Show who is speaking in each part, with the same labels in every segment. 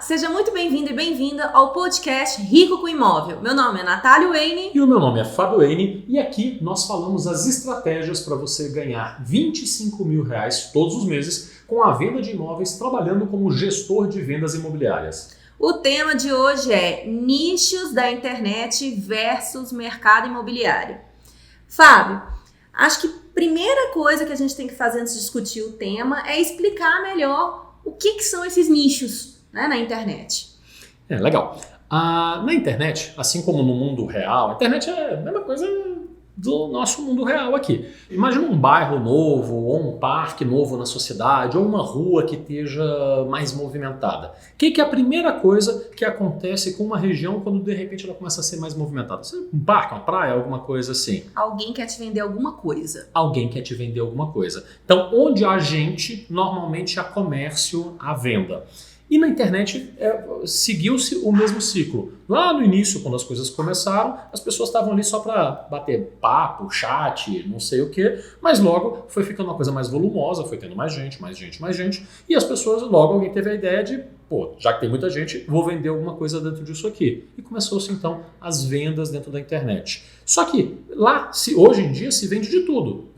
Speaker 1: seja muito bem-vindo e bem-vinda ao podcast Rico com Imóvel. Meu nome é Natália Wayne.
Speaker 2: E o meu nome é Fábio Wayne e aqui nós falamos as estratégias para você ganhar R$25 mil todos os meses com a venda de imóveis trabalhando como gestor de vendas imobiliárias.
Speaker 1: O tema de hoje é nichos da internet versus mercado imobiliário. Fábio, acho que a primeira coisa que a gente tem que fazer antes de discutir o tema é explicar melhor o que são esses nichos, né, na internet.
Speaker 2: Legal. Na internet, assim como no mundo real, a internet é a mesma coisa do nosso mundo real aqui. Imagina um bairro novo, ou um parque novo na sua cidade, ou uma rua que esteja mais movimentada. O que é a primeira coisa que acontece com uma região quando de repente ela começa a ser mais movimentada? Um parque, uma praia, alguma coisa assim.
Speaker 1: Alguém quer te vender alguma coisa.
Speaker 2: Alguém quer te vender alguma coisa. Então, onde há gente, normalmente há comércio à venda. E na internet seguiu-se o mesmo ciclo. Lá no início, quando as coisas começaram, as pessoas estavam ali só para bater papo, chat, não sei o quê, mas logo foi ficando uma coisa mais volumosa, foi tendo mais gente, e as pessoas, logo alguém teve a ideia de, já que tem muita gente, vou vender alguma coisa dentro disso aqui. E começou-se então as vendas dentro da internet. Só que lá, hoje em dia, se vende de tudo.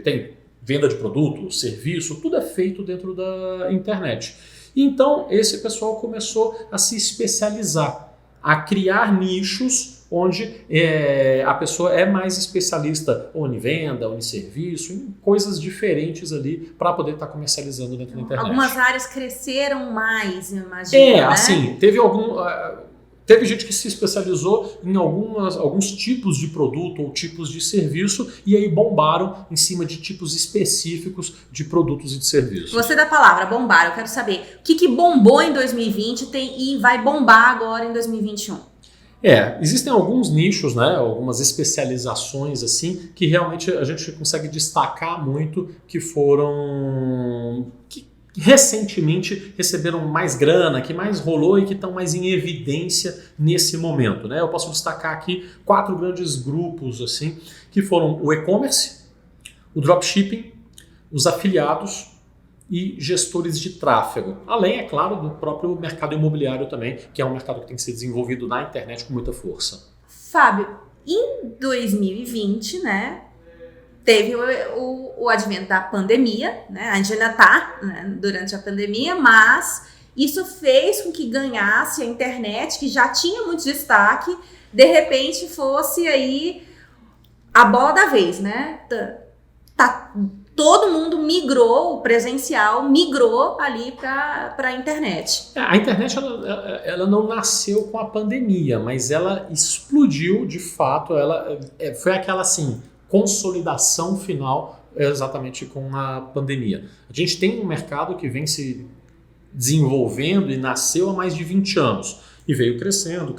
Speaker 2: Tem venda de produto, serviço, tudo é feito dentro da internet. Então, esse pessoal começou a se especializar, a criar nichos onde a pessoa é mais especialista ou em venda, ou em serviço, em coisas diferentes ali para poder estar comercializando dentro da internet.
Speaker 1: Algumas áreas cresceram mais, eu imagino, né?
Speaker 2: Assim, Teve gente que se especializou em alguns tipos de produto ou tipos de serviço e aí bombaram em cima de tipos específicos de produtos e de serviços.
Speaker 1: Você da palavra bombar, eu quero saber o que bombou em 2020 e vai bombar agora em 2021.
Speaker 2: Existem alguns nichos, né, algumas especializações assim, que realmente a gente consegue destacar muito que recentemente receberam mais grana, que mais rolou e que estão mais em evidência nesse momento, né? Eu posso destacar aqui 4 grandes grupos assim, que foram o e-commerce, o dropshipping, os afiliados e gestores de tráfego. Além, é claro, do próprio mercado imobiliário também, que é um mercado que tem que ser desenvolvido na internet com muita força.
Speaker 1: Fábio, em 2020, né? Teve o advento da pandemia, né? A gente ainda está, né, durante a pandemia, mas isso fez com que ganhasse a internet, que já tinha muito destaque, de repente fosse aí a bola da vez, né? Todo mundo migrou, o presencial migrou ali para a internet.
Speaker 2: A internet ela não nasceu com a pandemia, mas ela explodiu de fato, foi aquela assim, consolidação final exatamente com a pandemia. A gente tem um mercado que vem se desenvolvendo e nasceu há mais de 20 anos e veio crescendo.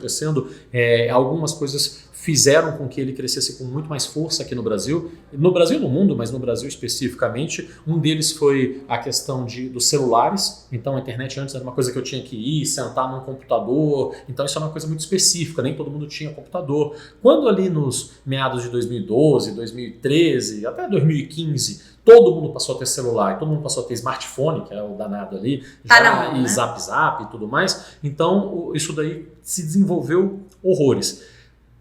Speaker 2: Algumas coisas fizeram com que ele crescesse com muito mais força aqui no Brasil e no mundo, mas no Brasil especificamente. Um deles foi a questão dos celulares. Então a internet antes era uma coisa que eu tinha que ir, sentar num computador. Então isso é uma coisa muito específica, nem todo mundo tinha computador. Quando ali nos meados de 2012, 2013, até 2015, todo mundo passou a ter celular, todo mundo passou a ter smartphone, que é o danado ali, e zap e tudo mais. Então isso daí se desenvolveu horrores.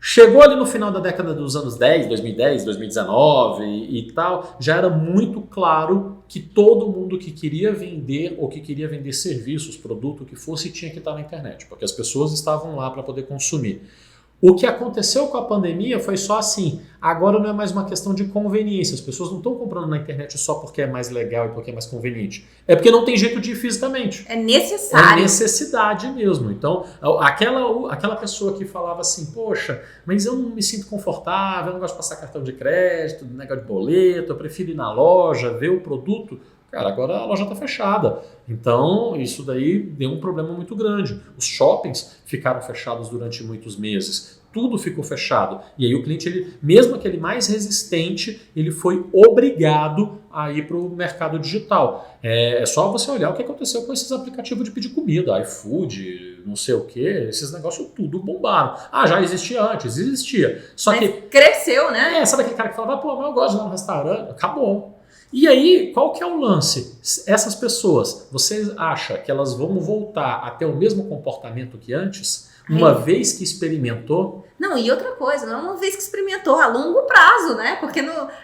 Speaker 2: Chegou ali no final da década dos anos 2010, 2019 e tal, já era muito claro que todo mundo que queria vender ou que queria vender serviços, produto, o que fosse, tinha que estar na internet, porque as pessoas estavam lá para poder consumir. O que aconteceu com a pandemia foi só assim, agora não é mais uma questão de conveniência, as pessoas não estão comprando na internet só porque é mais legal e porque é mais conveniente, é porque não tem jeito de ir fisicamente.
Speaker 1: É necessário.
Speaker 2: É necessidade mesmo. Então, aquela pessoa que falava assim, poxa, mas eu não me sinto confortável, eu não gosto de passar cartão de crédito, negócio de boleto, eu prefiro ir na loja, ver o produto. Cara, agora a loja está fechada. Então, isso daí deu um problema muito grande. Os shoppings ficaram fechados durante muitos meses. Tudo ficou fechado. E aí o cliente, mesmo aquele mais resistente, ele foi obrigado a ir para o mercado digital. É só você olhar o que aconteceu com esses aplicativos de pedir comida, iFood, não sei o quê, esses negócios tudo bombaram. Já existia antes, existia. Só
Speaker 1: mas
Speaker 2: que
Speaker 1: cresceu, né?
Speaker 2: sabe aquele cara que falava, mas eu gosto de ir lá no restaurante? Acabou. E aí, qual que é o lance? Essas pessoas, você acha que elas vão voltar a ter o mesmo comportamento que antes? Uma vez que experimentou?
Speaker 1: Não, e outra coisa, não é uma vez que experimentou, a longo prazo, né? Porque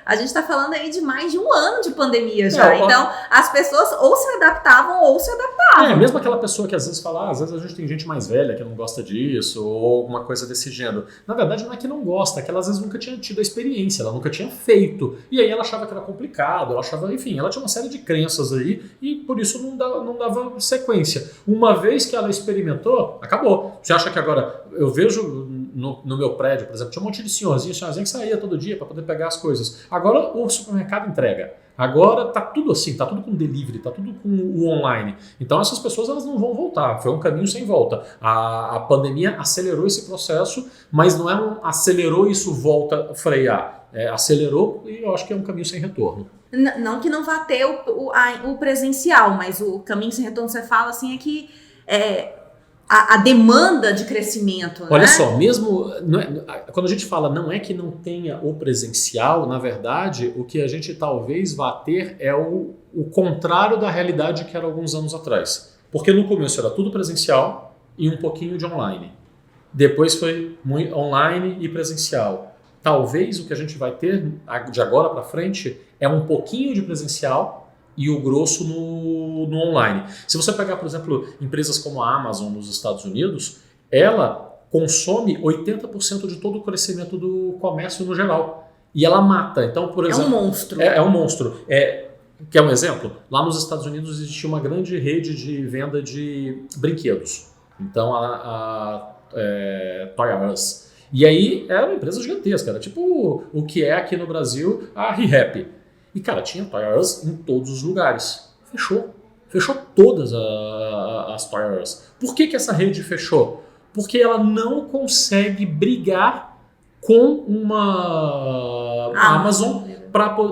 Speaker 1: a gente tá falando aí de mais de um ano de pandemia já. Então, as pessoas ou se adaptavam ou se adaptavam.
Speaker 2: Mesmo aquela pessoa que às vezes fala, às vezes a gente tem gente mais velha que não gosta disso, ou alguma coisa desse gênero. Na verdade, não é que não gosta, é que ela às vezes nunca tinha tido a experiência, ela nunca tinha feito. E aí ela achava que era complicado, ela achava, enfim, ela tinha uma série de crenças aí, e por isso não dava sequência. Uma vez que ela experimentou, acabou. Você acha que agora, eu vejo no meu prédio, por exemplo, tinha um monte de senhorzinho que saía todo dia para poder pegar as coisas. Agora o supermercado entrega. Agora tá tudo assim, tá tudo com delivery, tá tudo com o online. Então essas pessoas elas não vão voltar, foi um caminho sem volta. A pandemia acelerou esse processo, mas não é acelerou e isso volta a frear. Acelerou e eu acho que é um caminho sem retorno.
Speaker 1: Não que não vá ter o presencial, mas o caminho sem retorno, você fala assim, é que a demanda de crescimento.
Speaker 2: Olha
Speaker 1: né?
Speaker 2: só, mesmo quando a gente fala não é que não tenha o presencial, na verdade, o que a gente talvez vá ter é o contrário da realidade que era alguns anos atrás. Porque no começo era tudo presencial e um pouquinho de online. Depois foi muito online e presencial. Talvez o que a gente vai ter de agora para frente é um pouquinho de presencial e o grosso no online. Se você pegar, por exemplo, empresas como a Amazon nos Estados Unidos, ela consome 80% de todo o crescimento do comércio no geral. E ela mata. Então, por exemplo,
Speaker 1: é um monstro.
Speaker 2: É um monstro. Quer um exemplo? Lá nos Estados Unidos existia uma grande rede de venda de brinquedos. Então, a Toys R Us. E aí era uma empresa gigantesca. Era tipo o que é aqui no Brasil a ReHap. E, cara, tinha Toys R Us em todos os lugares. Fechou. Fechou todas as Toys R Us. Por que essa rede fechou? Porque ela não consegue brigar com uma Amazon.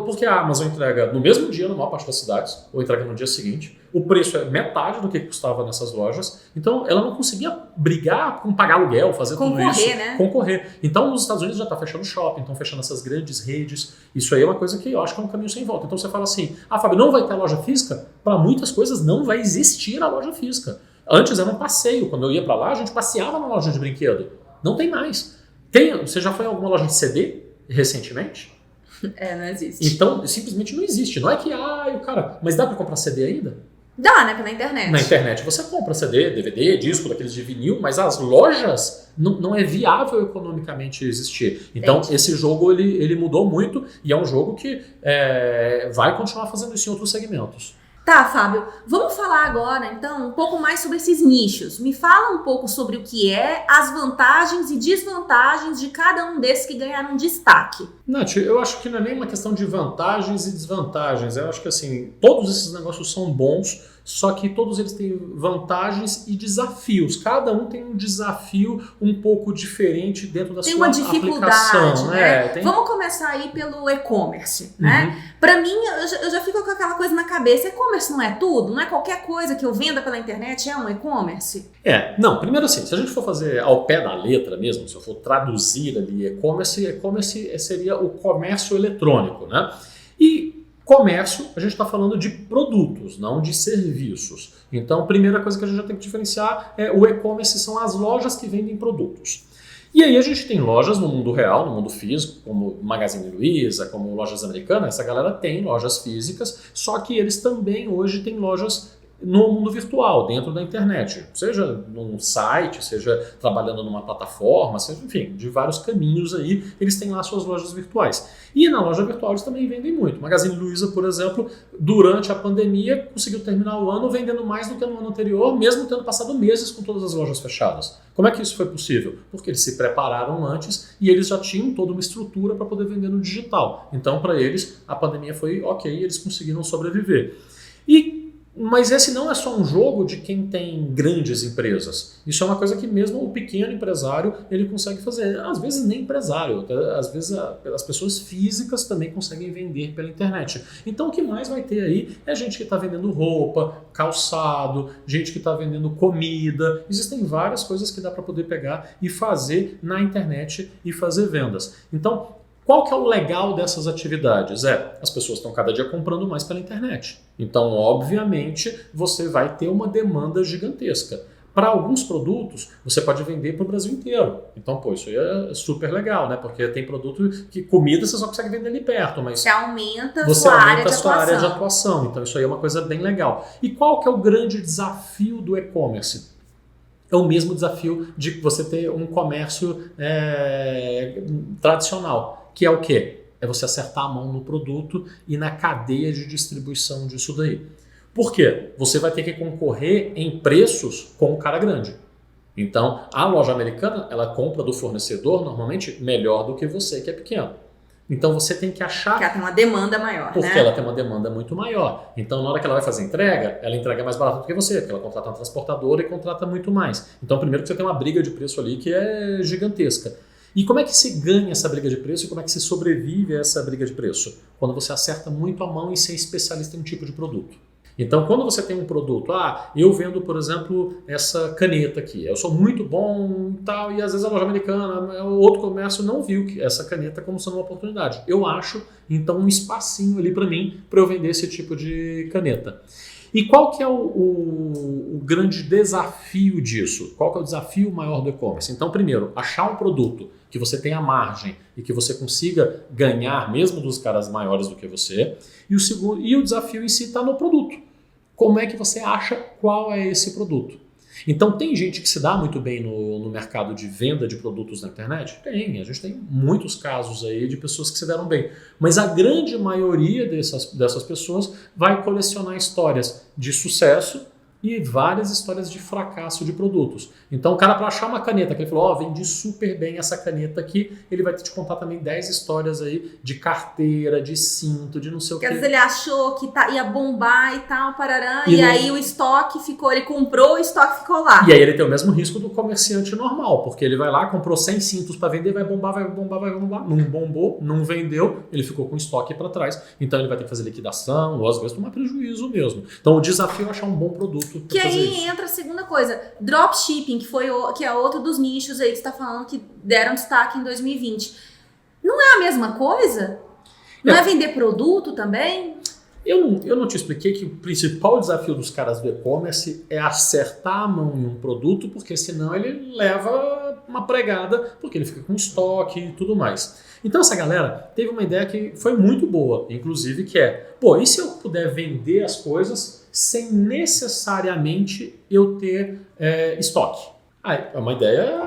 Speaker 2: Porque a Amazon entrega no mesmo dia, na maior parte das cidades, ou entrega no dia seguinte. O preço é metade do que custava nessas lojas. Então, ela não conseguia brigar com pagar aluguel, fazer tudo isso. Concorrer. Então, nos Estados Unidos já está fechando shopping, estão fechando essas grandes redes. Isso aí é uma coisa que eu acho que é um caminho sem volta. Então, você fala assim, Fábio, não vai ter loja física? Para muitas coisas não vai existir a loja física. Antes era um passeio. Quando eu ia para lá, a gente passeava na loja de brinquedo. Não tem mais. Você já foi em alguma loja de CD recentemente?
Speaker 1: Não existe.
Speaker 2: Então, simplesmente não existe. Não é que, mas dá para comprar CD ainda?
Speaker 1: Dá, né? Pela internet.
Speaker 2: Na internet você compra CD, DVD, disco, daqueles de vinil, mas as lojas não é viável economicamente existir. Então, esse jogo ele mudou muito e é um jogo que vai continuar fazendo isso em outros segmentos.
Speaker 1: Tá, Fábio, vamos falar agora, então, um pouco mais sobre esses nichos. Me fala um pouco sobre o que as vantagens e desvantagens de cada um desses que ganharam destaque.
Speaker 2: Nath, eu acho que não é nem uma questão de vantagens e desvantagens. Eu acho que, assim, todos esses negócios são bons, só que todos eles têm vantagens e desafios. Cada um tem um desafio um pouco diferente dentro da sua aplicação. Tem uma dificuldade,
Speaker 1: né? Vamos começar aí pelo e-commerce, né? Pra mim, eu já fico com aquela coisa na cabeça. E-commerce não é tudo? Não é qualquer coisa que eu venda pela internet é um e-commerce?
Speaker 2: Não, primeiro assim, se a gente for fazer ao pé da letra mesmo, se eu for traduzir ali e-commerce seria o comércio eletrônico, né? E comércio, a gente está falando de produtos, não de serviços. Então, a primeira coisa que a gente já tem que diferenciar é o e-commerce são as lojas que vendem produtos. E aí a gente tem lojas no mundo real, no mundo físico, como Magazine Luiza, como lojas americanas. Essa galera tem lojas físicas, só que eles também hoje têm lojas no mundo virtual, dentro da internet, seja num site, seja trabalhando numa plataforma, seja, enfim, de vários caminhos aí, eles têm lá suas lojas virtuais. E na loja virtual eles também vendem muito. Magazine Luiza, por exemplo, durante a pandemia, conseguiu terminar o ano vendendo mais do que no ano anterior, mesmo tendo passado meses com todas as lojas fechadas. Como é que isso foi possível? Porque eles se prepararam antes e eles já tinham toda uma estrutura para poder vender no digital. Então, para eles, a pandemia foi ok, eles conseguiram sobreviver. Mas esse não é só um jogo de quem tem grandes empresas. Isso é uma coisa que mesmo o pequeno empresário ele consegue fazer. Às vezes nem empresário, às vezes as pessoas físicas também conseguem vender pela internet. Então o que mais vai ter aí é gente que está vendendo roupa, calçado, gente que está vendendo comida. Existem várias coisas que dá para poder pegar e fazer na internet e fazer vendas. Então, Qual que é o legal dessas atividades? As pessoas estão cada dia comprando mais pela internet. Então, obviamente, você vai ter uma demanda gigantesca. Para alguns produtos, você pode vender para o Brasil inteiro. Então, isso aí é super legal, né? Porque tem produto que comida você só consegue vender ali perto, mas
Speaker 1: você aumenta a
Speaker 2: você
Speaker 1: sua
Speaker 2: aumenta
Speaker 1: área
Speaker 2: a
Speaker 1: de
Speaker 2: sua área de
Speaker 1: atuação.
Speaker 2: atuação. Então, isso aí é uma coisa bem legal. E qual que é o grande desafio do e-commerce? É o mesmo desafio de você ter um comércio tradicional, que é o quê? É você acertar a mão no produto e na cadeia de distribuição disso daí. Por quê? Você vai ter que concorrer em preços com o cara grande. Então, a loja americana, ela compra do fornecedor, normalmente, melhor do que você, que é pequeno. Então, você tem que achar...
Speaker 1: Porque ela tem uma demanda maior,
Speaker 2: Porque
Speaker 1: né?
Speaker 2: ela tem uma demanda muito maior. Então, na hora que ela vai fazer entrega, ela entrega mais barato do que você, porque ela contrata uma transportadora e contrata muito mais. Então, primeiro que você tem uma briga de preço ali que é gigantesca. E como é que se ganha essa briga de preço e como é que se sobrevive a essa briga de preço? Quando você acerta muito a mão e ser especialista em um tipo de produto. Então, quando você tem um produto, eu vendo, por exemplo, essa caneta aqui, eu sou muito bom e tal, e às vezes a loja americana, o outro comércio não viu essa caneta como sendo uma oportunidade. Eu acho, então, um espacinho ali para mim, para eu vender esse tipo de caneta. E qual que é o grande desafio disso? Qual que é o desafio maior do e-commerce? Então, primeiro, achar um produto que você tenha margem e que você consiga ganhar mesmo dos caras maiores do que você. E o desafio em si está no produto. Como é que você acha qual é esse produto? Então, tem gente que se dá muito bem no mercado de venda de produtos na internet? Tem, a gente tem muitos casos aí de pessoas que se deram bem. Mas a grande maioria dessas pessoas vai colecionar histórias de sucesso e várias histórias de fracasso de produtos. Então, o cara, para achar uma caneta, que ele falou, vendi super bem essa caneta aqui, ele vai te contar também 10 histórias aí de carteira, de cinto, de não sei o quê.
Speaker 1: Porque às vezes ele achou que ia bombar e tal, parará, e aí o estoque ficou, ele comprou, o estoque ficou lá.
Speaker 2: E aí ele tem o mesmo risco do comerciante normal, porque ele vai lá, comprou 100 cintos para vender, vai bombar, não bombou, não vendeu, ele ficou com estoque para trás, então ele vai ter que fazer liquidação, ou às vezes tomar prejuízo mesmo. Então o desafio é achar um bom produto.
Speaker 1: Que aí entra a segunda coisa, dropshipping, que é outro dos nichos aí que você está falando que deram destaque em 2020. Não é a mesma coisa? Não é vender produto também?
Speaker 2: Eu não te expliquei que o principal desafio dos caras do e-commerce é acertar a mão em um produto, porque senão ele leva uma pregada, porque ele fica com estoque e tudo mais. Então essa galera teve uma ideia que foi muito boa, inclusive, que e se eu puder vender as coisas sem necessariamente eu ter estoque? É uma ideia,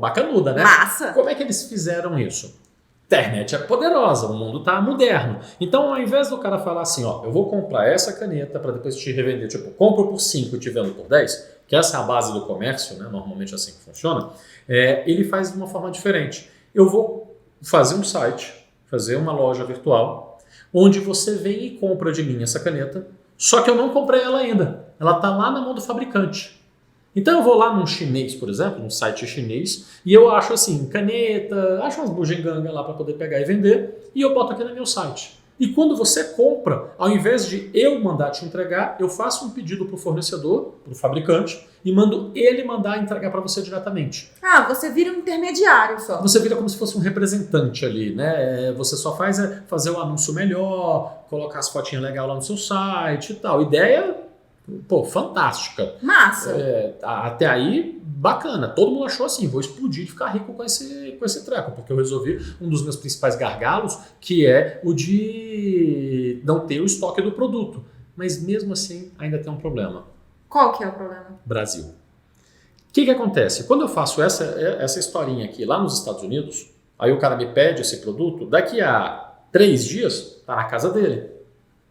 Speaker 2: bacanuda, né?
Speaker 1: Massa!
Speaker 2: Como é que eles fizeram isso? Internet é poderosa, o mundo está moderno. Então, ao invés do cara falar assim, eu vou comprar essa caneta para depois te revender, compro por 5 e te vendo por 10, que essa é a base do comércio, né? Normalmente é assim que funciona, ele faz de uma forma diferente. Eu vou fazer um site, fazer uma loja virtual, onde você vem e compra de mim essa caneta, só que eu não comprei ela ainda. Ela está lá na mão do fabricante. Então eu vou lá num chinês, por exemplo, num site chinês, e eu acho assim, caneta, acho umas bugigangas lá para poder pegar e vender, e eu boto aqui no meu site. E quando você compra, ao invés de eu mandar te entregar, eu faço um pedido para o fornecedor, para o fabricante, e mando ele mandar entregar para você diretamente.
Speaker 1: Você vira um intermediário só.
Speaker 2: Você vira como se fosse um representante ali, né? Você só faz fazer o anúncio melhor, colocar as fotinhas legais lá no seu site e tal. Ideia, fantástica.
Speaker 1: Massa.
Speaker 2: Até aí, bacana. Todo mundo achou assim, vou explodir e ficar rico com esse treco, porque eu resolvi um dos meus principais gargalos, que é o de não ter o estoque do produto. Mas mesmo assim, ainda tem um problema.
Speaker 1: Qual que é o problema?
Speaker 2: Brasil. O que acontece? Quando eu faço essa historinha aqui lá nos Estados Unidos, aí o cara me pede esse produto, daqui a 3 dias, tá na casa dele.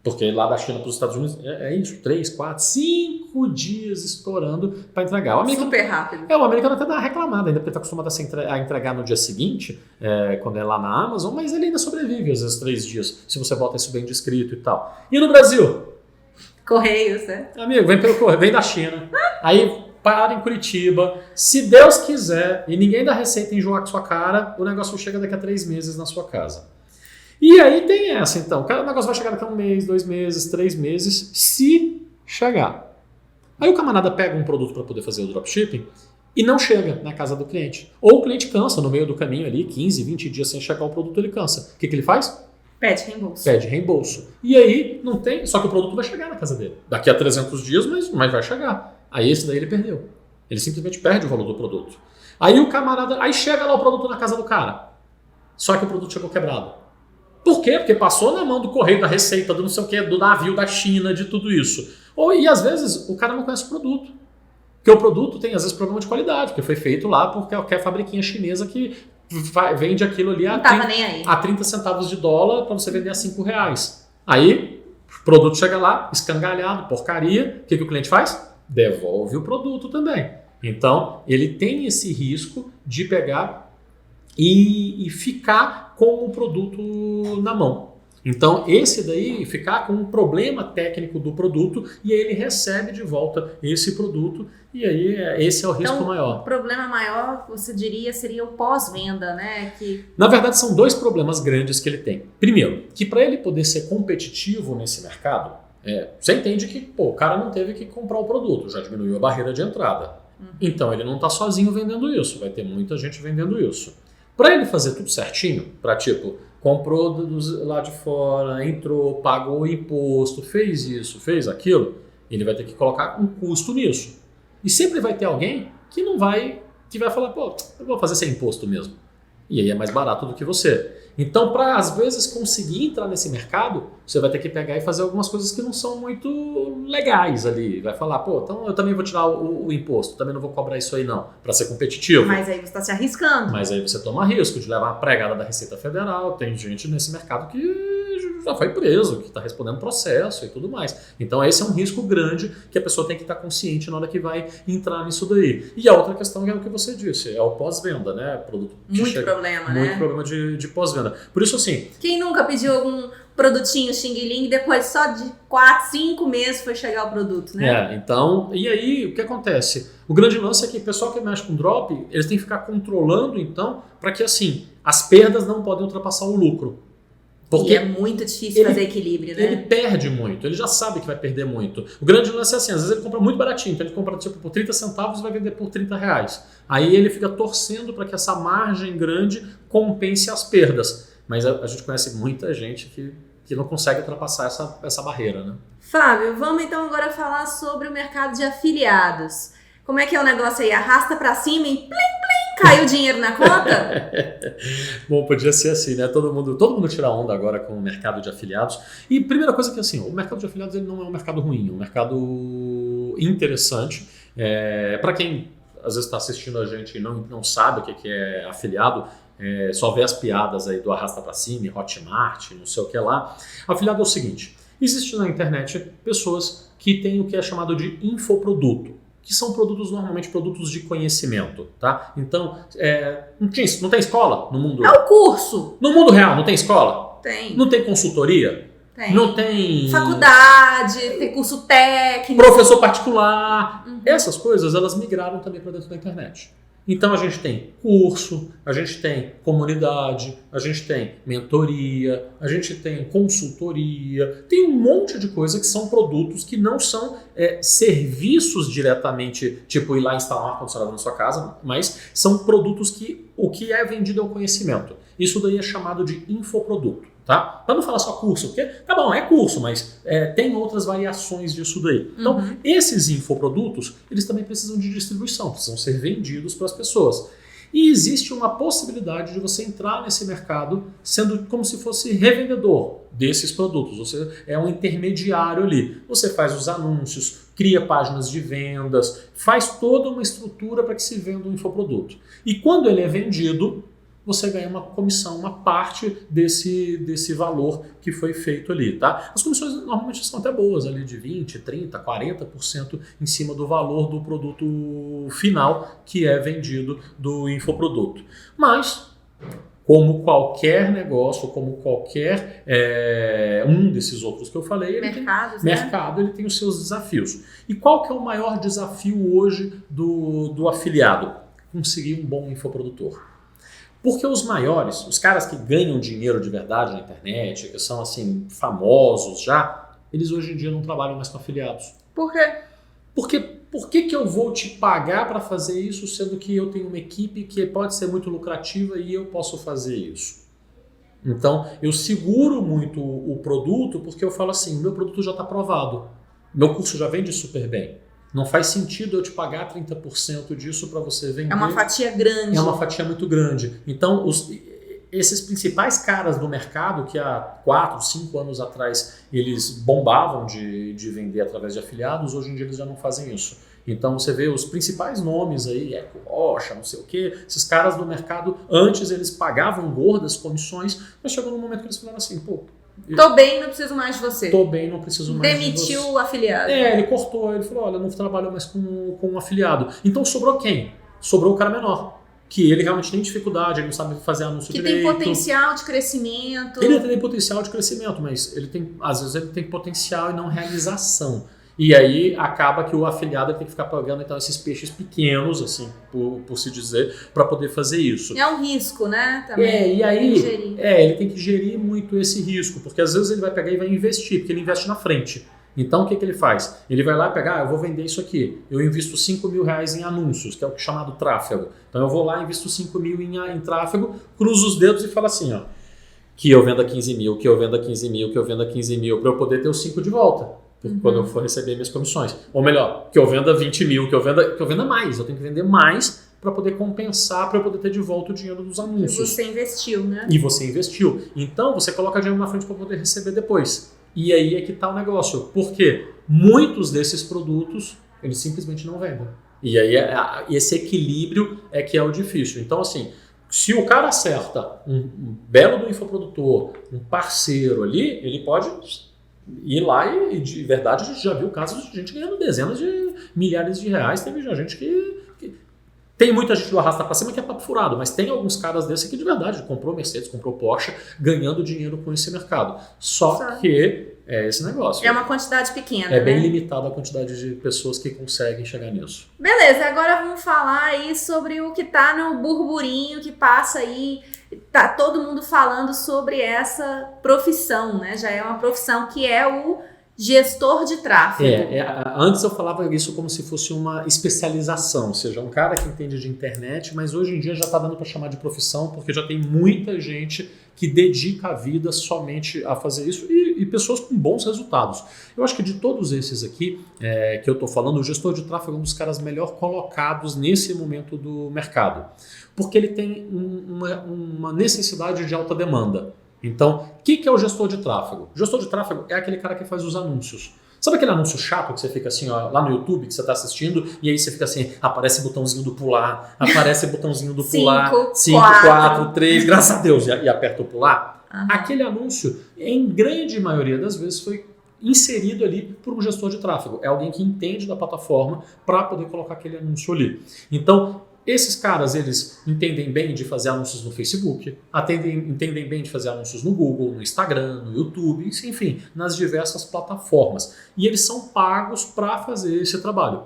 Speaker 2: Porque lá da China para os Estados Unidos é isso, 3, 4, 5 dias estourando para entregar.
Speaker 1: Super rápido.
Speaker 2: O americano até dá uma reclamada, ainda porque está acostumado a entregar no dia seguinte, quando é lá na Amazon, mas ele ainda sobrevive às vezes 3 dias, se você bota isso bem descrito e tal. E no Brasil?
Speaker 1: Correios, né?
Speaker 2: Amigo, vem pelo correio, vem da China, aí para em Curitiba, se Deus quiser, e ninguém dá receita enjoar com sua cara, o negócio chega daqui a 3 meses na sua casa. E aí tem essa, então. O negócio vai chegar daqui a 1 mês, 2 meses, 3 meses, se chegar. Aí o camarada pega um produto para poder fazer o dropshipping, e não chega na casa do cliente. Ou o cliente cansa no meio do caminho ali, 15, 20 dias sem chegar o produto, ele cansa. O que ele faz?
Speaker 1: Pede reembolso.
Speaker 2: Pede reembolso. E aí não tem, só que o produto vai chegar na casa dele. Daqui a 300 dias, mas vai chegar. Aí esse daí ele perdeu. Ele simplesmente perde o valor do produto. Aí o camarada, aí chega lá o produto na casa do cara. Só que o produto chegou quebrado. Por quê? Porque passou na mão do correio, da receita, do não sei o quê, do navio, da China, de tudo isso. E às vezes o cara não conhece o produto. Porque o produto tem às vezes problema de qualidade, porque foi feito lá por qualquer fabriquinha chinesa que vende aquilo ali a 30 centavos de dólar para você vender a R$5. Aí o produto chega lá, escangalhado, porcaria. O que o cliente faz? Devolve o produto também. Então ele tem esse risco de pegar e ficar com o produto na mão. Então esse daí ficar com um problema técnico do produto e aí ele recebe de volta esse produto e aí esse é o risco maior.
Speaker 1: O problema maior, você diria, seria o pós-venda, né?
Speaker 2: Na verdade são dois problemas grandes que ele tem. Primeiro, que para ele poder ser competitivo nesse mercado, você entende que o cara não teve que comprar o produto, já diminuiu a barreira de entrada. Então ele não está sozinho vendendo isso, vai ter muita gente vendendo isso. Para ele fazer tudo certinho, para comprou lá de fora, entrou, pagou o imposto, fez isso, fez aquilo, ele vai ter que colocar um custo nisso. E sempre vai ter alguém que vai falar, eu vou fazer sem imposto mesmo. E aí é mais barato do que você. Então, para às vezes conseguir entrar nesse mercado, você vai ter que pegar e fazer algumas coisas que não são muito legais ali. Vai falar, então eu também vou tirar o imposto, também não vou cobrar isso aí não, para ser competitivo.
Speaker 1: Mas aí você está se arriscando.
Speaker 2: Mas aí você toma risco de levar uma pregada da Receita Federal. Tem gente nesse mercado que já foi preso, que está respondendo processo e tudo mais. Então esse é um risco grande que a pessoa tem que estar consciente na hora que vai entrar nisso daí. E a outra questão é o que você disse, é o pós-venda, né?
Speaker 1: Muito problema, né?
Speaker 2: Muito problema de pós-venda. Por isso, assim...
Speaker 1: Quem nunca pediu algum produtinho xing-ling e depois só de 4, 5 meses foi chegar o produto, né?
Speaker 2: Então... E aí, o que acontece? O grande lance é que o pessoal que mexe com drop, eles têm que ficar controlando, então, para que, assim, as perdas não podem ultrapassar o lucro.
Speaker 1: Porque é muito difícil fazer equilíbrio, né?
Speaker 2: Ele perde muito, ele já sabe que vai perder muito. O grande lance é assim, às vezes ele compra muito baratinho, então ele compra por 30 centavos e vai vender por R$30. Aí ele fica torcendo para que essa margem grande compense as perdas. Mas a gente conhece muita gente que não consegue ultrapassar essa barreira, né?
Speaker 1: Fábio, vamos então agora falar sobre o mercado de afiliados. Como é que é o negócio aí? Arrasta para cima e plim, plim, caiu o dinheiro na conta?
Speaker 2: Bom, podia ser assim, né? Todo mundo tira onda agora com o mercado de afiliados. E primeira coisa que assim, o mercado de afiliados ele não é um mercado ruim, é um mercado interessante. Para quem às vezes está assistindo a gente e não sabe o que é afiliado, só vê as piadas aí do arrasta para cima, Hotmart, não sei o que lá. Afiliado é o seguinte, existe na internet pessoas que têm o que é chamado de infoproduto, que são normalmente produtos de conhecimento, tá? Então, não tem escola no mundo...
Speaker 1: É o curso!
Speaker 2: No mundo real, não tem escola?
Speaker 1: Tem.
Speaker 2: Não tem consultoria?
Speaker 1: Tem.
Speaker 2: Não tem...
Speaker 1: Faculdade, tem curso técnico.
Speaker 2: Professor particular. Essas coisas, elas migraram também para dentro da internet. Então a gente tem curso, a gente tem comunidade, a gente tem mentoria, a gente tem consultoria, tem um monte de coisa que são produtos que não são serviços diretamente, tipo ir lá instalar um ar-condicionado na sua casa, mas são produtos que o que é vendido é o conhecimento. Isso daí é chamado de infoproduto. Tá? Para não falar só curso, porque tá bom, é curso, mas tem outras variações disso daí. Então, esses infoprodutos, eles também precisam de distribuição, precisam ser vendidos para as pessoas. E existe uma possibilidade de você entrar nesse mercado sendo como se fosse revendedor desses produtos. Você é um intermediário ali. Você faz os anúncios, cria páginas de vendas, faz toda uma estrutura para que se venda um infoproduto. E quando ele é vendido, você ganha uma comissão, uma parte desse valor que foi feito ali, tá? As comissões normalmente são até boas, ali de 20%, 30%, 40% em cima do valor do produto final que é vendido do infoproduto. Mas, como qualquer negócio, como qualquer um desses outros que eu falei, mercado ele tem os seus desafios. E qual que é o maior desafio hoje do afiliado? Conseguir um bom infoprodutor. Porque os maiores, os caras que ganham dinheiro de verdade na internet, que são assim famosos já, eles hoje em dia não trabalham mais com afiliados.
Speaker 1: Por quê?
Speaker 2: Porque por que eu vou te pagar para fazer isso, sendo que eu tenho uma equipe que pode ser muito lucrativa e eu posso fazer isso? Então, eu seguro muito o produto porque eu falo assim, meu produto já está aprovado, meu curso já vende super bem. Não faz sentido eu te pagar 30% disso para você vender.
Speaker 1: É uma fatia grande.
Speaker 2: É uma fatia muito grande. Então, esses principais caras do mercado que há 4, 5 anos atrás eles bombavam de vender através de afiliados, hoje em dia eles já não fazem isso. Então você vê os principais nomes aí, Rocha, não sei o quê, esses caras do mercado, antes eles pagavam gordas comissões, mas chegou num momento que eles falaram assim, pô,
Speaker 1: tô bem, não preciso mais de você.
Speaker 2: Tô bem, não preciso mais de você.
Speaker 1: Demitiu o afiliado.
Speaker 2: Ele cortou, ele falou, olha, não trabalho mais com um afiliado. Então sobrou quem? Sobrou o cara menor. Que ele realmente tem dificuldade, ele não sabe fazer anúncio direito.
Speaker 1: Que tem potencial de crescimento.
Speaker 2: Ele tem potencial de crescimento, mas às vezes ele tem potencial e não realização. E aí acaba que o afiliado tem que ficar pagando então, esses peixes pequenos, assim, por se dizer, para poder fazer isso.
Speaker 1: É um risco, né? Também.
Speaker 2: E aí
Speaker 1: tem que gerir.
Speaker 2: Ele tem que gerir muito esse risco, porque às vezes ele vai pegar e vai investir, porque ele investe na frente. Então o que ele faz? Ele vai lá pegar, eu vou vender isso aqui, eu invisto 5 mil reais em anúncios, que é o chamado tráfego. Então eu vou lá, invisto 5 mil em tráfego, cruzo os dedos e falo assim, ó, que eu venda 15 mil, que eu venda 15 mil, que eu venda 15 mil, para eu poder ter os 5 de volta. Quando eu for receber minhas comissões. Ou melhor, que eu venda 20 mil, que eu venda mais. Eu tenho que vender mais para poder compensar, para eu poder ter de volta o dinheiro dos anúncios.
Speaker 1: E você investiu, né?
Speaker 2: E você investiu. Então, você coloca dinheiro na frente para poder receber depois. E aí é que está o negócio. Porque muitos desses produtos, eles simplesmente não vendem. E aí, esse equilíbrio é que é o difícil. Então, assim, se o cara acerta um belo do infoprodutor, um parceiro ali, ele pode ir lá e de verdade a gente já viu casos de gente ganhando dezenas de milhares de reais. Teve já gente que tem muita gente do arrasta pra cima que é papo furado, mas tem alguns caras desse que de verdade comprou Mercedes, comprou Porsche, ganhando dinheiro com esse mercado. Só que é esse negócio.
Speaker 1: É uma quantidade pequena,
Speaker 2: É bem limitada a quantidade de pessoas que conseguem chegar nisso.
Speaker 1: Beleza, agora vamos falar aí sobre o que tá no burburinho, que passa aí. Tá todo mundo falando sobre essa profissão, né? Já é uma profissão que é o gestor de tráfego.
Speaker 2: Antes eu falava isso como se fosse uma especialização, ou seja, um cara que entende de internet, mas hoje em dia já está dando para chamar de profissão, porque já tem muita gente que dedica a vida somente a fazer isso e pessoas com bons resultados. Eu acho que de todos esses aqui que eu estou falando, o gestor de tráfego é um dos caras melhor colocados nesse momento do mercado, porque ele tem uma necessidade de alta demanda. Então, o que é o gestor de tráfego? O gestor de tráfego é aquele cara que faz os anúncios. Sabe aquele anúncio chato que você fica assim, ó, lá no YouTube, que você está assistindo, e aí você fica assim, aparece botãozinho do pular, aparece botãozinho do pular, 5, 4, 3, graças a Deus, e aperta o pular. Uhum. Aquele anúncio, em grande maioria das vezes, foi inserido ali por um gestor de tráfego. É alguém que entende da plataforma para poder colocar aquele anúncio ali. Então, esses caras, eles entendem bem de fazer anúncios no Facebook, entendem bem de fazer anúncios no Google, no Instagram, no YouTube, enfim, nas diversas plataformas. E eles são pagos para fazer esse trabalho.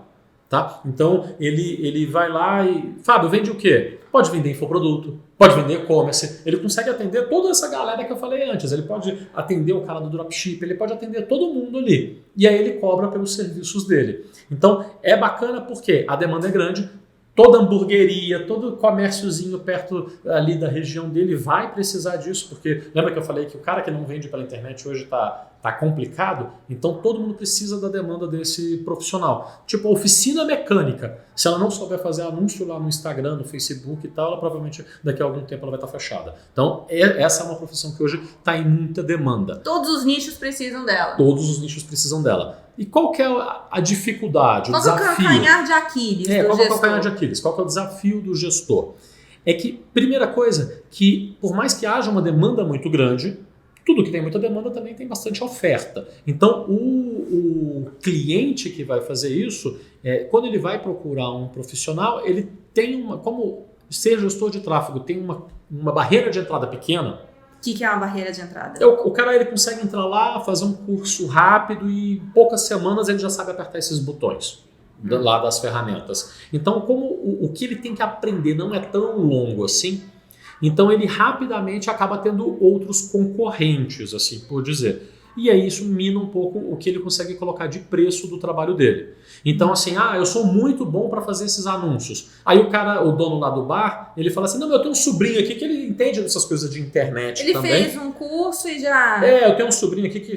Speaker 2: Tá? Então, ele vai lá e... Fábio, vende o quê? Pode vender infoproduto, pode vender e-commerce, ele consegue atender toda essa galera que eu falei antes, ele pode atender o cara do dropship, ele pode atender todo mundo ali. E aí ele cobra pelos serviços dele. Então, é bacana porque a demanda é grande, toda hamburgueria, todo comérciozinho perto ali da região dele vai precisar disso, porque lembra que eu falei que o cara que não vende pela internet hoje está complicado? Então todo mundo precisa da demanda desse profissional. Tipo, a oficina mecânica, se ela não souber fazer anúncio lá no Instagram, no Facebook e tal, ela provavelmente daqui a algum tempo ela vai estar fechada. Então essa é uma profissão que hoje está em muita demanda.
Speaker 1: Todos os nichos precisam dela.
Speaker 2: Todos os nichos precisam dela. E qual que é a dificuldade, o desafio?
Speaker 1: Qual que é o calcanhar de Aquiles do
Speaker 2: qual que é o
Speaker 1: gestor?
Speaker 2: calcanhar de Aquiles? Qual que é o desafio do gestor? É que, primeira coisa, que por mais que haja uma demanda muito grande, tudo que tem muita demanda também tem bastante oferta. Então, o cliente que vai fazer isso, quando ele vai procurar um profissional, ele tem como ser gestor de tráfego tem uma barreira de entrada pequena.
Speaker 1: O que é uma barreira de entrada?
Speaker 2: O cara ele consegue entrar lá, fazer um curso rápido e em poucas semanas ele já sabe apertar esses botões lá das ferramentas. Então, como o que ele tem que aprender não é tão longo assim, então ele rapidamente acaba tendo outros concorrentes, assim por dizer. e aí isso mina um pouco o que ele consegue colocar de preço do trabalho dele. Então assim, eu sou muito bom para fazer esses anúncios. Aí o dono lá do bar, ele fala assim, não, eu tenho um sobrinho aqui que ele entende dessas coisas de internet
Speaker 1: ele
Speaker 2: também.
Speaker 1: Ele fez um curso e já...
Speaker 2: eu tenho um sobrinho aqui que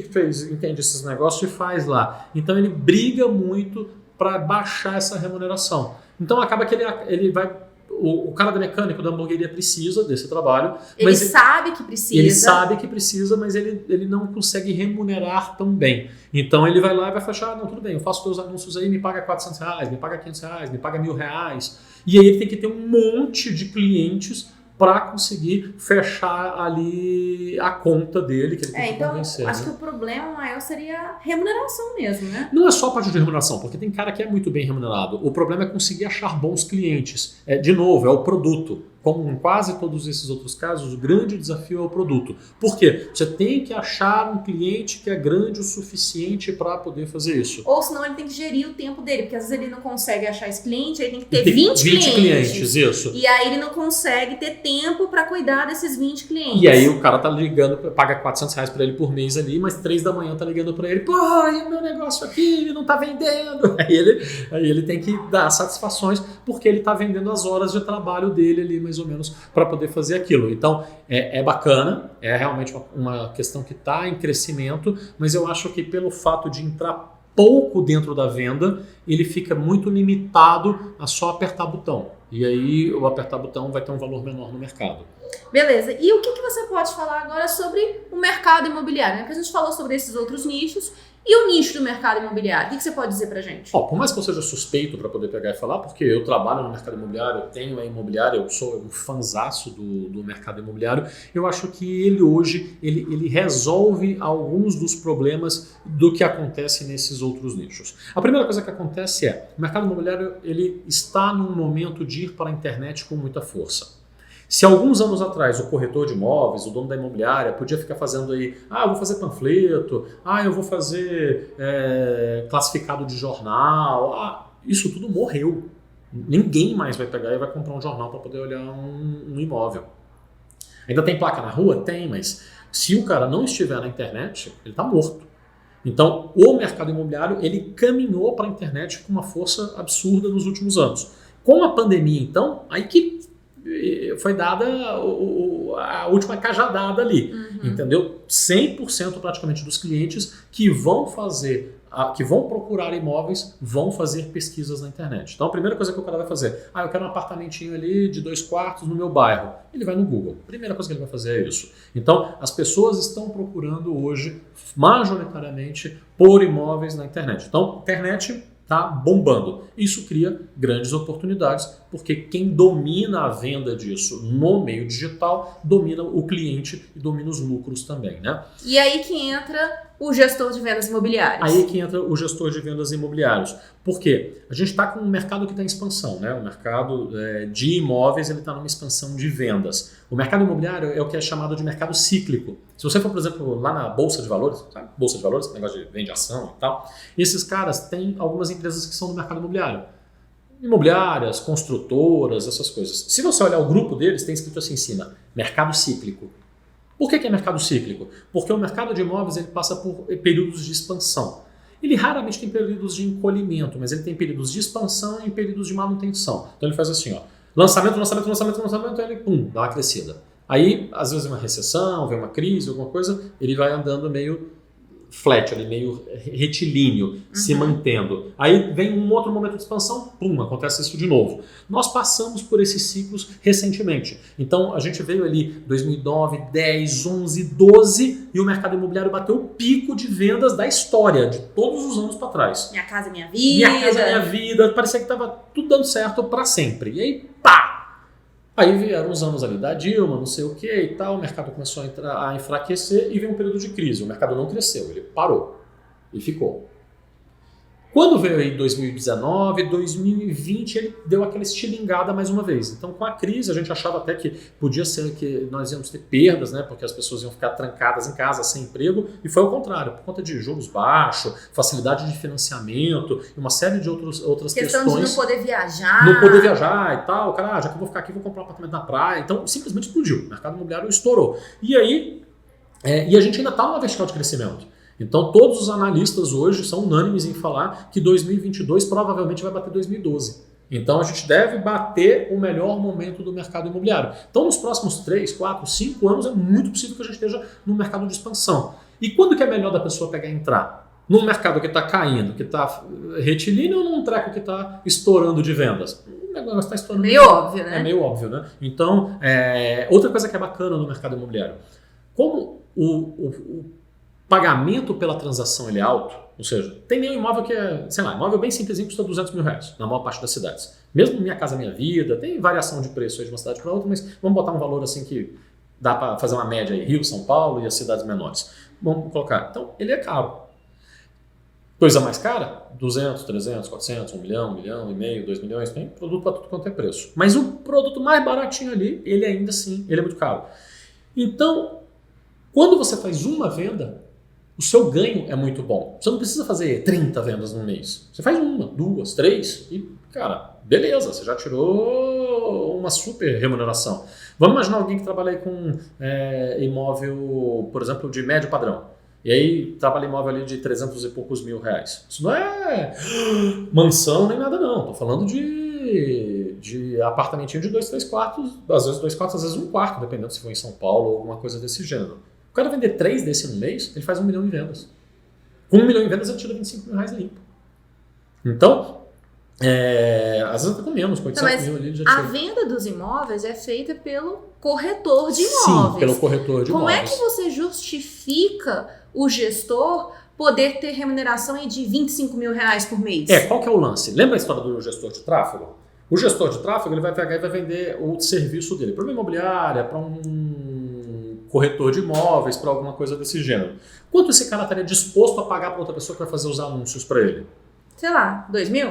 Speaker 2: entende esses negócios e faz lá. Então ele briga muito para baixar essa remuneração. Então acaba que ele vai... O cara da mecânica, da hamburgueria precisa desse trabalho.
Speaker 1: Ele sabe que precisa.
Speaker 2: Ele sabe que precisa, mas ele não consegue remunerar tão bem. Então ele vai lá e vai fechar, não, tudo bem, eu faço teus anúncios aí, me paga R$400, me paga R$500, me paga R$1.000. E aí ele tem que ter um monte de clientes para conseguir fechar ali a conta dele, que ele tem que
Speaker 1: então,
Speaker 2: convencer.
Speaker 1: Acho que o problema maior seria a remuneração mesmo, né?
Speaker 2: Não é só a parte de remuneração, porque tem cara que é muito bem remunerado. O problema é conseguir achar bons clientes. De novo, é o produto. Como em quase todos esses outros casos, o grande desafio é o produto. Por quê? Você tem que achar um cliente que é grande o suficiente para poder fazer isso.
Speaker 1: Ou senão ele tem que gerir o tempo dele, porque às vezes ele não consegue achar esse cliente, aí tem que ter 20 clientes.
Speaker 2: Isso.
Speaker 1: E aí ele não consegue ter tempo para cuidar desses 20 clientes.
Speaker 2: E aí o cara tá ligando, paga R$400 para ele por mês ali, mas 3 da manhã tá ligando para ele, pô, e o meu negócio aqui não tá vendendo. Aí ele tem que dar satisfações, porque ele tá vendendo as horas de trabalho dele ali, mais ou menos, para poder fazer aquilo. Então, é bacana, é realmente uma questão que está em crescimento, mas eu acho que pelo fato de entrar pouco dentro da venda, ele fica muito limitado a só apertar botão. E aí, o apertar botão vai ter um valor menor no mercado.
Speaker 1: Beleza. E o que você pode falar agora sobre o mercado imobiliário? Porque a gente falou sobre esses outros nichos. E o nicho do mercado imobiliário? O que você pode dizer pra gente?
Speaker 2: Por mais que eu seja suspeito para poder pegar e falar, porque eu trabalho no mercado imobiliário, eu tenho a imobiliária, eu sou um fanzaço do mercado imobiliário, eu acho que ele hoje ele resolve alguns dos problemas do que acontece nesses outros nichos. A primeira coisa que acontece o mercado imobiliário ele está num momento de ir para a internet com muita força. Se alguns anos atrás o corretor de imóveis, o dono da imobiliária, podia ficar fazendo aí, eu vou fazer panfleto, eu vou fazer classificado de jornal, isso tudo morreu. Ninguém mais vai pegar e vai comprar um jornal para poder olhar um imóvel. Ainda tem placa na rua? Tem, mas se o cara não estiver na internet, ele está morto. Então, o mercado imobiliário ele caminhou para a internet com uma força absurda nos últimos anos. Com a pandemia, então, aí que foi dada a última cajadada ali, entendeu? 100% praticamente dos clientes que vão procurar imóveis vão fazer pesquisas na internet. Então a primeira coisa que o cara vai fazer, eu quero um apartamentinho ali de 2 quartos no meu bairro. Ele vai no Google. Primeira coisa que ele vai fazer é isso. Então as pessoas estão procurando hoje majoritariamente por imóveis na internet. Então a internet está bombando. Isso cria grandes oportunidades, porque quem domina a venda disso no meio digital domina o cliente e domina os lucros também, né?
Speaker 1: E aí que entra o gestor de vendas imobiliárias.
Speaker 2: Aí que entra o gestor de vendas imobiliários. Por quê? A gente está com um mercado que está em expansão, né? O mercado de imóveis ele está numa expansão de vendas. O mercado imobiliário é o que é chamado de mercado cíclico. Se você for, por exemplo, lá na Bolsa de Valores, sabe? Bolsa de Valores, esse negócio de vende ação e tal, esses caras têm algumas empresas que são do mercado imobiliário. Imobiliárias, construtoras, essas coisas. Se você olhar o grupo deles, tem escrito assim em cima, mercado cíclico. Por que é mercado cíclico? Porque o mercado de imóveis ele passa por períodos de expansão. Ele raramente tem períodos de encolhimento, mas ele tem períodos de expansão e períodos de manutenção. Então ele faz assim, lançamento, aí ele dá uma crescida. Aí, às vezes, vem uma recessão, vem uma crise, alguma coisa, ele vai andando meio flat, ali, meio retilíneo, se mantendo. Aí vem um outro momento de expansão, acontece isso de novo. Nós passamos por esses ciclos recentemente. Então, a gente veio ali 2009, 10, 11, 12 e o mercado imobiliário bateu o pico de vendas da história, de todos os anos para trás.
Speaker 1: Minha Casa Minha Vida.
Speaker 2: Minha Casa Minha Vida. Parecia que estava tudo dando certo para sempre. E aí, pá! Aí vieram os anos ali da Dilma, não sei o que e tal, o mercado começou a enfraquecer e veio um período de crise. O mercado não cresceu, ele parou e ficou. Quando veio aí 2019, 2020, ele deu aquela estilingada mais uma vez. Então, com a crise, a gente achava até que podia ser que nós íamos ter perdas, né? Porque as pessoas iam ficar trancadas em casa, sem emprego, e foi ao contrário, por conta de juros baixos, facilidade de financiamento e uma série de outras questões.
Speaker 1: Questão de não poder viajar.
Speaker 2: Não poder viajar e tal. Cara, já que eu vou ficar aqui, vou comprar um apartamento na praia. Então, simplesmente explodiu. O mercado imobiliário estourou. E aí, e a gente ainda está numa vertical de crescimento. Então todos os analistas hoje são unânimes em falar que 2022 provavelmente vai bater 2012. Então a gente deve bater o melhor momento do mercado imobiliário. Então nos próximos 3, 4, 5 anos é muito possível que a gente esteja no mercado de expansão. E quando que é melhor da pessoa pegar e entrar? Num mercado que está caindo, que está retilíneo, ou num treco que está estourando de vendas? O negócio está estourando.
Speaker 1: Meio óbvio, né?
Speaker 2: É meio óbvio, né? Então, outra coisa que é bacana no mercado imobiliário, como o pagamento pela transação ele é alto, ou seja, tem nenhum imóvel que é, sei lá, imóvel bem simplesinho custa R$200 mil, na maior parte das cidades. Mesmo Minha Casa Minha Vida, tem variação de preço aí de uma cidade para outra, mas vamos botar um valor assim que dá para fazer uma média aí, Rio, São Paulo e as cidades menores. Vamos colocar. Então, ele é caro. Coisa mais cara? 200, 300, 400, 1 milhão, 1 milhão e meio, 2 milhões, tem produto para tudo quanto é preço. Mas o produto mais baratinho ali, ele ainda assim, ele é muito caro. Então, quando você faz uma venda, o seu ganho é muito bom. Você não precisa fazer 30 vendas no mês. Você faz 1, 2, 3 e, cara, beleza, você já tirou uma super remuneração. Vamos imaginar alguém que trabalha aí com imóvel, por exemplo, de médio padrão. E aí trabalha imóvel ali de 300 e poucos mil reais. Isso não é mansão nem nada não. Estou falando de apartamentinho de 2, 3 quartos, às vezes 2 quartos, às vezes 1 quarto, dependendo se for em São Paulo ou alguma coisa desse gênero. O cara vender 3 desse no mês, ele faz 1 milhão em vendas. Com 1 milhão em vendas ele tira 25 mil reais limpo. Então, às vezes até com menos, com 800 mil ali ele já tira.
Speaker 1: A venda dos imóveis é feita pelo corretor de
Speaker 2: Sim,
Speaker 1: imóveis.
Speaker 2: pelo corretor de
Speaker 1: Como
Speaker 2: imóveis.
Speaker 1: é que você justifica o gestor poder ter remuneração aí de 25 mil reais por mês?
Speaker 2: Qual que é o lance? Lembra a história do gestor de tráfego? O gestor de tráfego ele vai pegar e vai vender o serviço dele para uma imobiliária, para um corretor de imóveis, para alguma coisa desse gênero. Quanto esse cara estaria disposto a pagar para outra pessoa que vai fazer os anúncios para ele?
Speaker 1: Sei lá, 2 mil?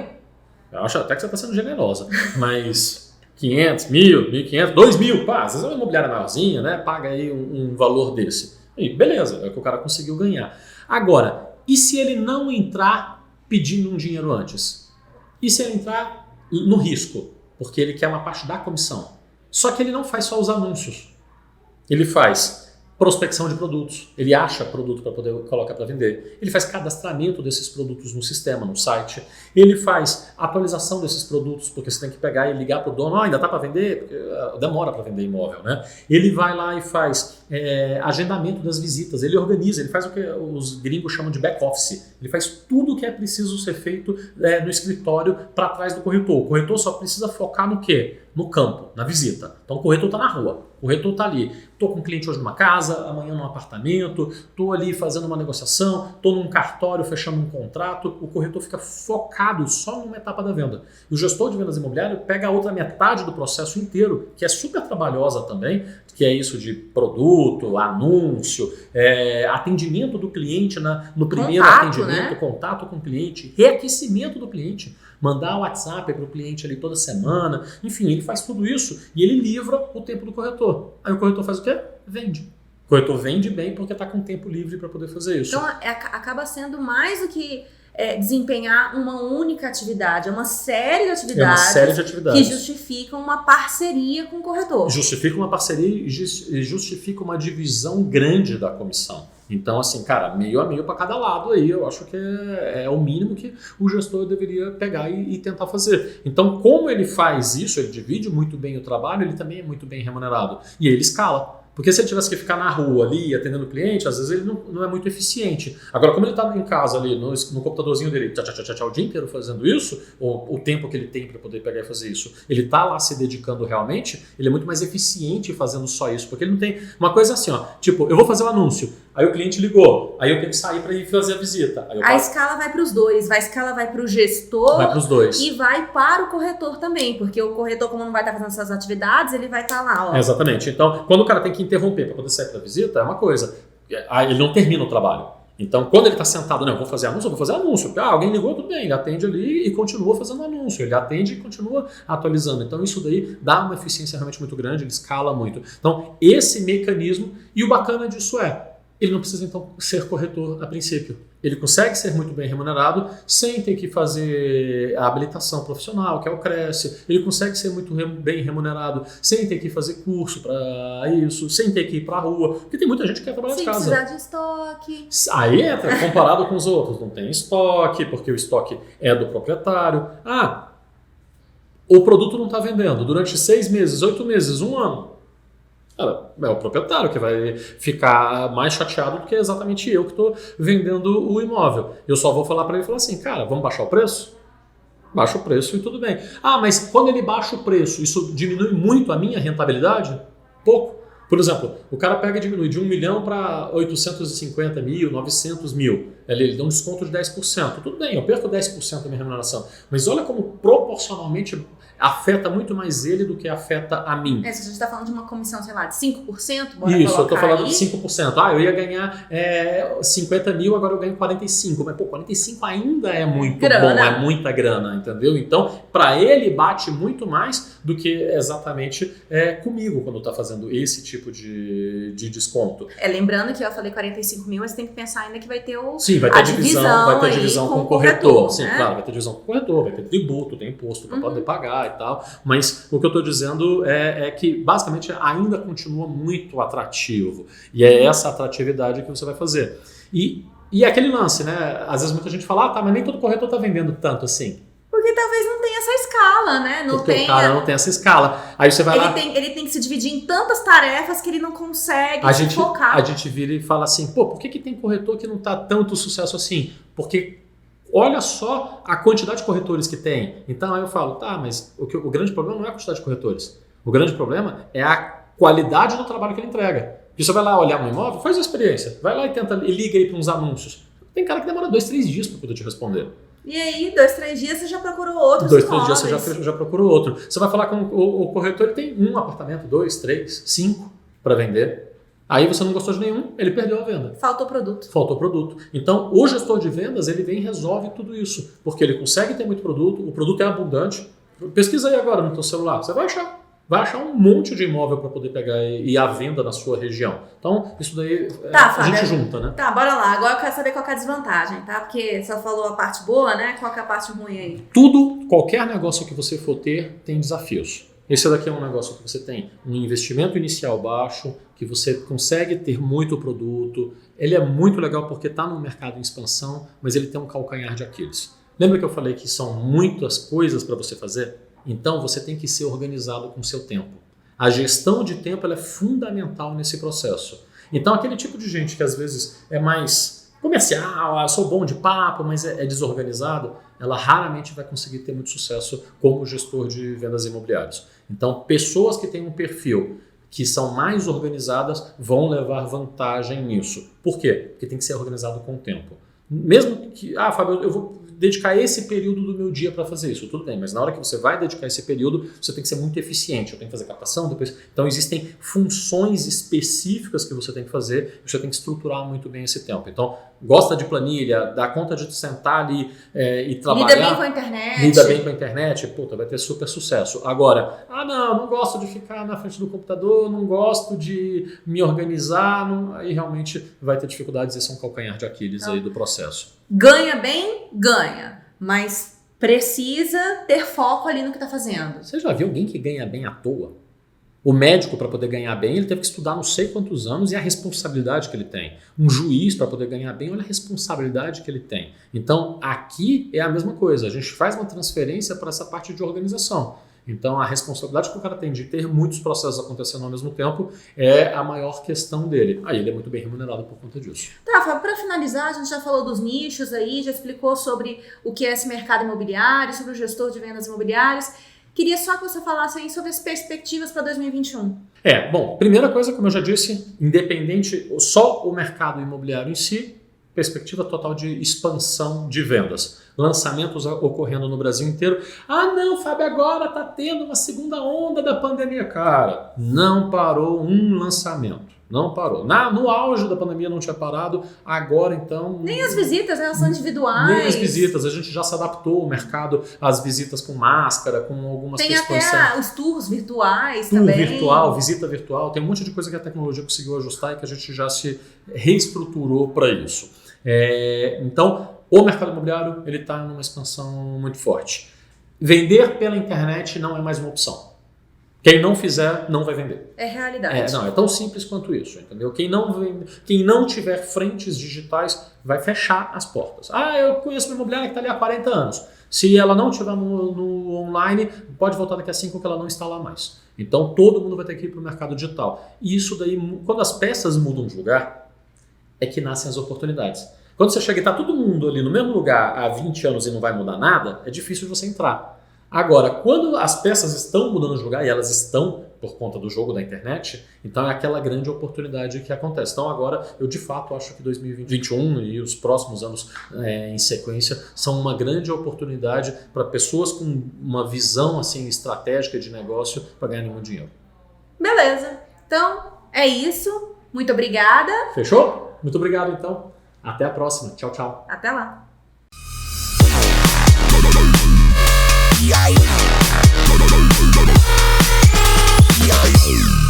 Speaker 2: Eu acho até que você está sendo generosa, mas 500, 1.000, 1.500, 2.000, pá, às vezes é uma imobiliária maiorzinha, né? Paga aí um valor desse. E beleza, é o que o cara conseguiu ganhar. Agora, e se ele não entrar pedindo um dinheiro antes? E se ele entrar no risco? Porque ele quer uma parte da comissão. Só que ele não faz só os anúncios. Ele faz prospecção de produtos. Ele acha produto para poder colocar para vender. Ele faz cadastramento desses produtos no sistema, no site. Ele faz atualização desses produtos, porque você tem que pegar e ligar para o dono. Ainda está para vender? Porque demora para vender imóvel, né? Ele vai lá e faz agendamento das visitas. Ele organiza, ele faz o que os gringos chamam de back-office. Ele faz tudo o que é preciso ser feito no escritório para trás do corretor. O corretor só precisa focar no quê? No campo, na visita. Então o corretor está na rua, o corretor está ali. Estou com um cliente hoje numa casa, amanhã num apartamento, estou ali fazendo uma negociação, estou num cartório fechando um contrato. O corretor fica focado só numa etapa da venda. E o gestor de vendas imobiliárias pega a outra metade do processo inteiro, que é super trabalhosa também, que é isso de produto, anúncio, atendimento do cliente no primeiro atendimento, né? Contato com o cliente, reaquecimento do cliente. Mandar o WhatsApp para o cliente ali toda semana, enfim, ele faz tudo isso e ele livra o tempo do corretor. Aí o corretor faz o quê? Vende. O corretor vende bem porque está com tempo livre para poder fazer isso.
Speaker 1: Então acaba sendo mais do que desempenhar uma única atividade, é uma série de atividades, que justificam uma parceria com o corretor.
Speaker 2: Justifica uma parceria e justifica uma divisão grande da comissão. Então, assim, cara, meio a meio para cada lado aí, eu acho que é o mínimo que o gestor deveria pegar e tentar fazer. Então, como ele faz isso, ele divide muito bem o trabalho, ele também é muito bem remunerado. E aí ele escala. Porque se ele tivesse que ficar na rua ali atendendo o cliente, às vezes ele não é muito eficiente. Agora, como ele está em casa ali, no computadorzinho dele, o dia inteiro fazendo isso, ou o tempo que ele tem para poder pegar e fazer isso, ele está lá se dedicando realmente, ele é muito mais eficiente fazendo só isso. Porque ele não tem uma coisa assim, ó, tipo, eu vou fazer um anúncio, aí o cliente ligou, aí eu tenho que sair para ir fazer a visita.
Speaker 1: A escala vai para os dois, a escala vai para o gestor
Speaker 2: vai pros dois.
Speaker 1: E vai para o corretor também, porque o corretor, como não vai estar fazendo essas atividades, ele vai estar lá. Ó.
Speaker 2: Exatamente. Então, quando o cara tem que interromper para poder sair para a visita, é uma coisa. Ele não termina o trabalho. Então, quando ele está sentado, não, eu vou fazer anúncio. Alguém ligou, tudo bem, ele atende ali e continua fazendo anúncio. Ele atende e continua atualizando. Então, isso daí dá uma eficiência realmente muito grande, ele escala muito. Então, esse mecanismo, e o bacana disso ele não precisa então ser corretor a princípio. Ele consegue ser muito bem remunerado sem ter que fazer a habilitação profissional, que é o Cresce. Ele consegue ser muito bem remunerado sem ter que fazer curso para isso, sem ter que ir para a rua. Porque tem muita gente que quer trabalhar de casa.
Speaker 1: Sem precisar de estoque.
Speaker 2: Aí entra, comparado com os outros. Não tem estoque, porque o estoque é do proprietário. O produto não está vendendo durante 6 meses, 8 meses, 1 ano. É o proprietário que vai ficar mais chateado do que exatamente eu que estou vendendo o imóvel. Eu só vou falar para ele assim, cara, vamos baixar o preço? Baixa o preço e tudo bem. Mas quando ele baixa o preço, isso diminui muito a minha rentabilidade? Pouco. Por exemplo, o cara pega e diminui de 1 milhão para 850 mil, 900 mil. Ele dá um desconto de 10%. Tudo bem, eu perco 10% da minha remuneração. Mas olha como proporcionalmente afeta muito mais ele do que afeta a mim.
Speaker 1: Se a gente está falando de uma comissão, sei lá, de 5%, bora
Speaker 2: isso, eu estou falando
Speaker 1: aí.
Speaker 2: de 5%. Eu ia ganhar 50 mil, agora eu ganho 45. Mas, 45 ainda é muito
Speaker 1: grana.
Speaker 2: Bom, é muita grana, entendeu? Então, para ele, bate muito mais do que exatamente comigo, quando está fazendo esse tipo de desconto.
Speaker 1: Lembrando que eu falei 45 mil, mas tem que pensar ainda que vai ter
Speaker 2: Sim, vai ter divisão com o corretor. Sim,
Speaker 1: né?
Speaker 2: claro, vai ter divisão com o corretor, vai ter tributo, tem imposto para poder pagar e tal. Mas o que eu estou dizendo é que basicamente ainda continua muito atrativo. E é essa atratividade que você vai fazer. E aquele lance, né? Às vezes muita gente fala, mas nem todo corretor está vendendo tanto assim.
Speaker 1: Porque talvez não tenha essa escala, né?
Speaker 2: O cara não tem essa escala. Aí você vai lá...
Speaker 1: Ele tem que se dividir em tantas tarefas que ele não consegue se focar.
Speaker 2: A gente vira e fala assim, por que tem corretor que não está tanto sucesso assim? Porque olha só a quantidade de corretores que tem. Então aí eu falo, mas o grande problema não é a quantidade de corretores. O grande problema é a qualidade do trabalho que ele entrega. Porque você vai lá olhar um imóvel, faz a experiência. Vai lá e liga aí para uns anúncios. Tem cara que demora 2, 3 dias para poder te responder.
Speaker 1: E aí, 2, 3 dias você já procurou outros
Speaker 2: 2, 3 dias você já procurou outro. Você vai falar com o corretor, ele tem 1 apartamento, 2, 3, 5 para vender. Aí você não gostou de nenhum, ele perdeu a venda.
Speaker 1: Faltou produto.
Speaker 2: Então, o gestor de vendas, ele vem e resolve tudo isso. Porque ele consegue ter muito produto, o produto é abundante. Pesquisa aí agora no teu celular, você vai achar. Vai achar um monte de imóvel para poder pegar e ir à venda na sua região. Então, isso daí a gente junta, né?
Speaker 1: Tá, bora lá. Agora eu quero saber qual que é a desvantagem, tá? Porque você falou a parte boa, né? Qual que é a parte ruim aí?
Speaker 2: Qualquer negócio que você for ter, tem desafios. Esse daqui é um negócio que você tem um investimento inicial baixo, que você consegue ter muito produto. Ele é muito legal porque está no mercado em expansão, mas ele tem um calcanhar de Aquiles. Lembra que eu falei que são muitas coisas para você fazer? Então você tem que ser organizado com o seu tempo. A gestão de tempo ela é fundamental nesse processo. Então aquele tipo de gente que às vezes é mais comercial, eu sou bom de papo, mas é desorganizado, ela raramente vai conseguir ter muito sucesso como gestor de vendas imobiliárias. Então pessoas que têm um perfil que são mais organizadas vão levar vantagem nisso. Por quê? Porque tem que ser organizado com o tempo. Mesmo que, Fábio, eu vou dedicar esse período do meu dia para fazer isso, tudo bem, mas na hora que você vai dedicar esse período, você tem que ser muito eficiente, eu tenho que fazer captação, depois... Então existem funções específicas que você tem que fazer, você tem que estruturar muito bem esse tempo. Então, gosta de planilha, dá conta de sentar ali e trabalhar...
Speaker 1: Lida bem com a internet.
Speaker 2: Lida bem com a internet, vai ter super sucesso. Agora, não gosto de ficar na frente do computador, não gosto de me organizar, aí realmente vai ter dificuldades, esse é um calcanhar de Aquiles aí do processo.
Speaker 1: Ganha bem? Ganha. Mas precisa ter foco ali no que está fazendo.
Speaker 2: Você já viu alguém que ganha bem à toa? O médico, para poder ganhar bem, ele teve que estudar não sei quantos anos e a responsabilidade que ele tem. Um juiz, para poder ganhar bem, olha a responsabilidade que ele tem. Então, aqui é a mesma coisa. A gente faz uma transferência para essa parte de organização. Então, a responsabilidade que o cara tem de ter muitos processos acontecendo ao mesmo tempo é a maior questão dele. Aí ele é muito bem remunerado por conta disso.
Speaker 1: Tá, Fábio, para finalizar, a gente já falou dos nichos aí, já explicou sobre o que é esse mercado imobiliário, sobre o gestor de vendas imobiliárias. Queria só que você falasse aí sobre as perspectivas para 2021.
Speaker 2: Bom, primeira coisa, como eu já disse, independente, só o mercado imobiliário em si, perspectiva total de expansão de vendas. Lançamentos ocorrendo no Brasil inteiro. Não, Fábio, agora está tendo uma segunda onda da pandemia. Cara, não parou um lançamento. Não parou. No auge da pandemia não tinha parado, agora então...
Speaker 1: Nem as visitas, elas são individuais.
Speaker 2: Nem as visitas, a gente já se adaptou o mercado às visitas com máscara, com algumas questões...
Speaker 1: Tem até os tours virtuais
Speaker 2: tour
Speaker 1: também.
Speaker 2: virtual, visita virtual, tem um monte de coisa que a tecnologia conseguiu ajustar e que a gente já se reestruturou para isso. Então, o mercado imobiliário ele está numa expansão muito forte. Vender pela internet não é mais uma opção. Quem não fizer, não vai vender.
Speaker 1: É realidade.
Speaker 2: É tão simples quanto isso, entendeu? Quem não tiver frentes digitais vai fechar as portas. Eu conheço uma imobiliária que está ali há 40 anos. Se ela não estiver no online, pode voltar daqui a 5 que ela não está lá mais. Então todo mundo vai ter que ir para o mercado digital. E isso daí, quando as peças mudam de lugar, é que nascem as oportunidades. Quando você chega e está todo mundo ali no mesmo lugar há 20 anos e não vai mudar nada, é difícil de você entrar. Agora, quando as peças estão mudando de lugar, e elas estão por conta do jogo da internet, então é aquela grande oportunidade que acontece. Então agora, eu de fato acho que 2021 e os próximos anos em sequência são uma grande oportunidade para pessoas com uma visão assim estratégica de negócio para ganhar muito dinheiro.
Speaker 1: Beleza. Então, é isso. Muito obrigada.
Speaker 2: Fechou? Muito obrigado, então. Até a próxima. Tchau, tchau.
Speaker 1: Até lá.
Speaker 3: Yeah.